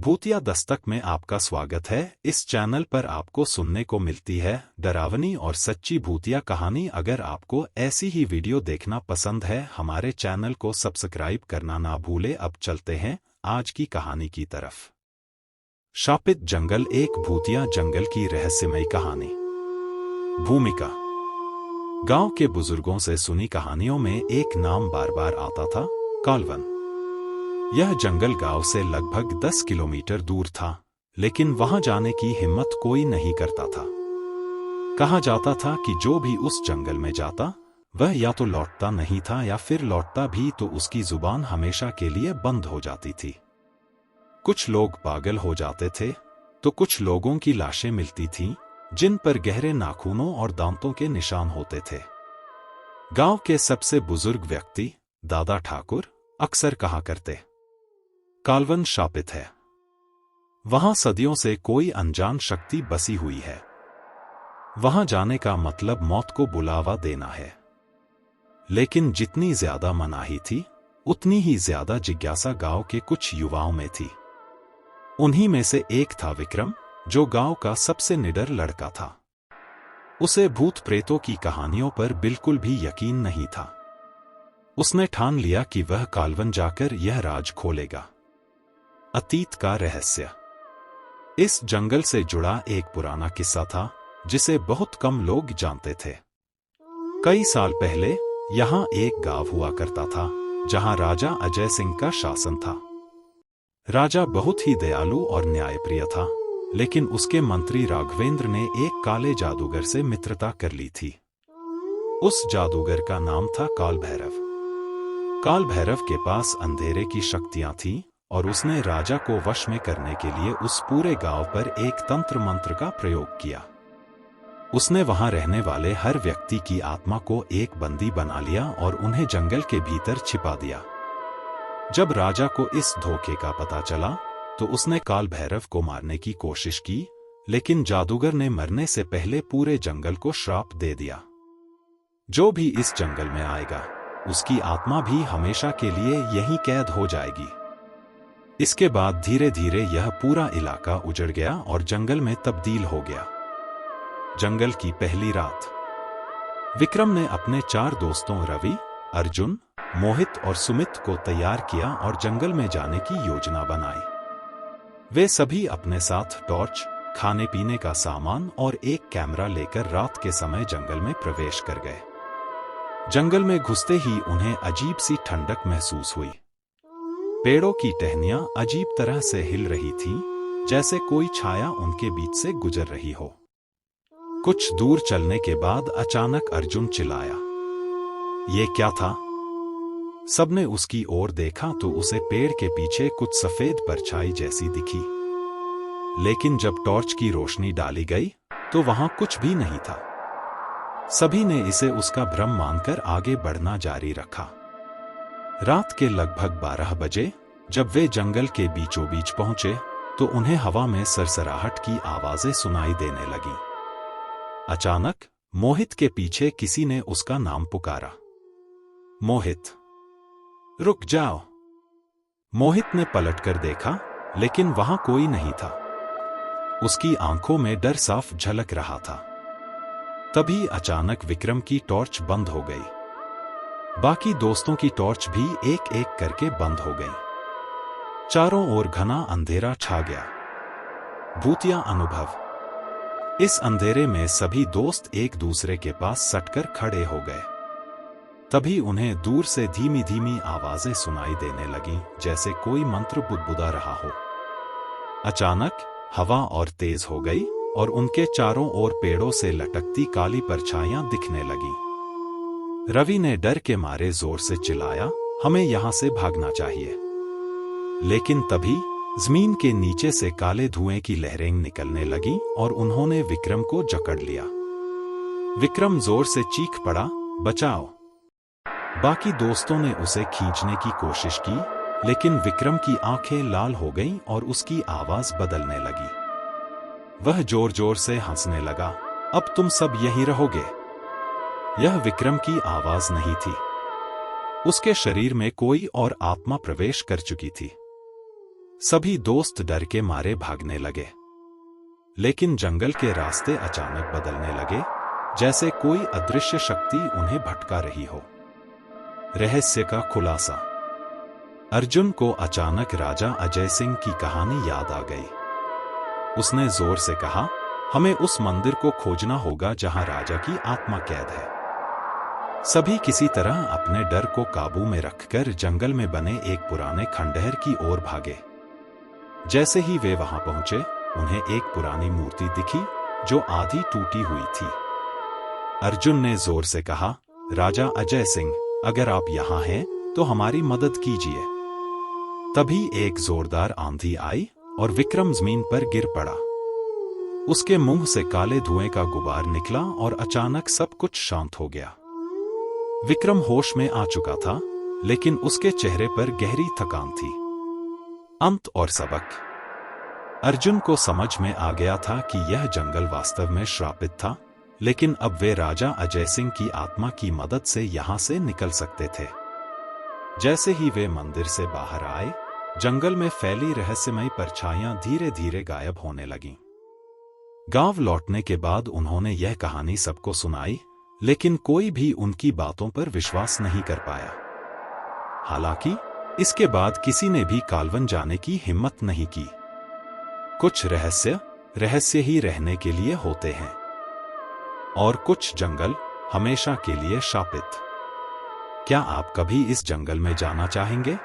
भूतिया दस्तक में आपका स्वागत है। इस चैनल पर आपको सुनने को मिलती है डरावनी और सच्ची भूतिया कहानी। अगर आपको ऐसी ही वीडियो देखना पसंद है, हमारे चैनल को सब्सक्राइब करना ना भूले। अब चलते हैं आज की कहानी की तरफ। शापित जंगल, एक भूतिया जंगल की रहस्यमयी कहानी। भूमिका। गांव के बुजुर्गों से सुनी कहानियों में एक नाम बार बार आता था, काल्वन। यह जंगल गांव से लगभग 10 किलोमीटर दूर था, लेकिन वहां जाने की हिम्मत कोई नहीं करता था। कहा जाता था कि जो भी उस जंगल में जाता वह या तो लौटता नहीं था, या फिर लौटता भी तो उसकी जुबान हमेशा के लिए बंद हो जाती थी। कुछ लोग पागल हो जाते थे तो कुछ लोगों की लाशें मिलती थीं, जिन पर गहरे नाखूनों और दांतों के निशान होते थे। गांव के सबसे बुजुर्ग व्यक्ति दादा ठाकुर अक्सर कहा करते, काल्वन शापित है। वहां सदियों से कोई अनजान शक्ति बसी हुई है। वहां जाने का मतलब मौत को बुलावा देना है। लेकिन जितनी ज्यादा मनाही थी, उतनी ही ज्यादा जिज्ञासा गांव के कुछ युवाओं में थी। उन्हीं में से एक था विक्रम, जो गांव का सबसे निडर लड़का था। उसे भूत प्रेतों की कहानियों पर बिल्कुल भी यकीन नहीं था। उसने ठान लिया कि वह काल्वन जाकर यह राज खोलेगा। अतीत का रहस्य। इस जंगल से जुड़ा एक पुराना किस्सा था जिसे बहुत कम लोग जानते थे। कई साल पहले यहां एक गांव हुआ करता था, जहां राजा अजय सिंह का शासन था। राजा बहुत ही दयालु और न्यायप्रिय था, लेकिन उसके मंत्री राघवेंद्र ने एक काले जादूगर से मित्रता कर ली थी। उस जादूगर का नाम था काल भैरव। काल भैरव के पास अंधेरे की शक्तियां थीं, और उसने राजा को वश में करने के लिए उस पूरे गांव पर एक तंत्र मंत्र का प्रयोग किया। उसने वहां रहने वाले हर व्यक्ति की आत्मा को एक बंदी बना लिया और उन्हें जंगल के भीतर छिपा दिया। जब राजा को इस धोखे का पता चला तो उसने काल भैरव को मारने की कोशिश की, लेकिन जादूगर ने मरने से पहले पूरे जंगल को श्राप दे दिया। जो भी इस जंगल में आएगा, उसकी आत्मा भी हमेशा के लिए यहीं कैद हो जाएगी। इसके बाद धीरे धीरे यह पूरा इलाका उजड़ गया और जंगल में तब्दील हो गया। जंगल की पहली रात। विक्रम ने अपने 4 दोस्तों रवि, अर्जुन, मोहित और सुमित को तैयार किया और जंगल में जाने की योजना बनाई। वे सभी अपने साथ टॉर्च, खाने पीने का सामान और एक कैमरा लेकर रात के समय जंगल में प्रवेश कर गए। जंगल में घुसते ही उन्हें अजीब सी ठंडक महसूस हुई। पेड़ों की टहनियां अजीब तरह से हिल रही थीं, जैसे कोई छाया उनके बीच से गुजर रही हो। कुछ दूर चलने के बाद अचानक अर्जुन चिल्लाया, "ये क्या था?" सबने उसकी ओर देखा तो उसे पेड़ के पीछे कुछ सफेद परछाई जैसी दिखी। लेकिन जब टॉर्च की रोशनी डाली गई तो वहां कुछ भी नहीं था। सभी ने इसे उसका भ्रम मानकर आगे बढ़ना जारी रखा। रात के लगभग 12 बजे जब वे जंगल के बीचों बीच पहुंचे तो उन्हें हवा में सरसराहट की आवाजें सुनाई देने लगीं। अचानक मोहित के पीछे किसी ने उसका नाम पुकारा, "मोहित, रुक जाओ।" मोहित ने पलटकर देखा, लेकिन वहां कोई नहीं था। उसकी आंखों में डर साफ झलक रहा था। तभी अचानक विक्रम की टॉर्च बंद हो गई। बाकी दोस्तों की टॉर्च भी एक एक करके बंद हो गई। चारों ओर घना अंधेरा छा गया। भूतिया अनुभव। इस अंधेरे में सभी दोस्त एक दूसरे के पास सटकर खड़े हो गए। तभी उन्हें दूर से धीमी धीमी आवाजें सुनाई देने लगीं, जैसे कोई मंत्र बुदबुदा रहा हो। अचानक हवा और तेज हो गई और उनके चारों ओर पेड़ों से लटकती काली परछाइयां दिखने लगीं। रवि ने डर के मारे जोर से चिल्लाया, "हमें यहां से भागना चाहिए।" लेकिन तभी जमीन के नीचे से काले धुएं की लहरें निकलने लगीं और उन्होंने विक्रम को जकड़ लिया। विक्रम जोर से चीख पड़ा, "बचाओ!" बाकी दोस्तों ने उसे खींचने की कोशिश की, लेकिन विक्रम की आंखें लाल हो गईं और उसकी आवाज बदलने लगी। वह जोर जोर से हंसने लगा, "अब तुम सब यहीं रहोगे?" यह विक्रम की आवाज नहीं थी। उसके शरीर में कोई और आत्मा प्रवेश कर चुकी थी। सभी दोस्त डर के मारे भागने लगे। लेकिन जंगल के रास्ते अचानक बदलने लगे, जैसे कोई अदृश्य शक्ति उन्हें भटका रही हो। रहस्य का खुलासा। अर्जुन को अचानक राजा अजय सिंह की कहानी याद आ गई। उसने जोर से कहा, हमें उस मंदिर को खोजना होगा जहां राजा की आत्मा कैद है। सभी किसी तरह अपने डर को काबू में रखकर जंगल में बने एक पुराने खंडहर की ओर भागे। जैसे ही वे वहां पहुंचे, उन्हें एक पुरानी मूर्ति दिखी जो आधी टूटी हुई थी। अर्जुन ने जोर से कहा, राजा अजय सिंह, अगर आप यहां हैं तो हमारी मदद कीजिए। तभी एक जोरदार आंधी आई और विक्रम जमीन पर गिर पड़ा। उसके मुंह से काले धुएं का गुबार निकला और अचानक सब कुछ शांत हो गया। विक्रम होश में आ चुका था, लेकिन उसके चेहरे पर गहरी थकान थी। अंत और सबक। अर्जुन को समझ में आ गया था कि यह जंगल वास्तव में श्रापित था, लेकिन अब वे राजा अजय सिंह की आत्मा की मदद से यहां से निकल सकते थे। जैसे ही वे मंदिर से बाहर आए, जंगल में फैली रहस्यमयी परछाइयां धीरे धीरे गायब होने लगीं। गांव लौटने के बाद उन्होंने यह कहानी सबको सुनाई, लेकिन कोई भी उनकी बातों पर विश्वास नहीं कर पाया। हालांकि इसके बाद किसी ने भी काल्वन जाने की हिम्मत नहीं की। कुछ रहस्य ही रहने के लिए होते हैं, और कुछ जंगल हमेशा के लिए शापित। क्या आप कभी इस जंगल में जाना चाहेंगे?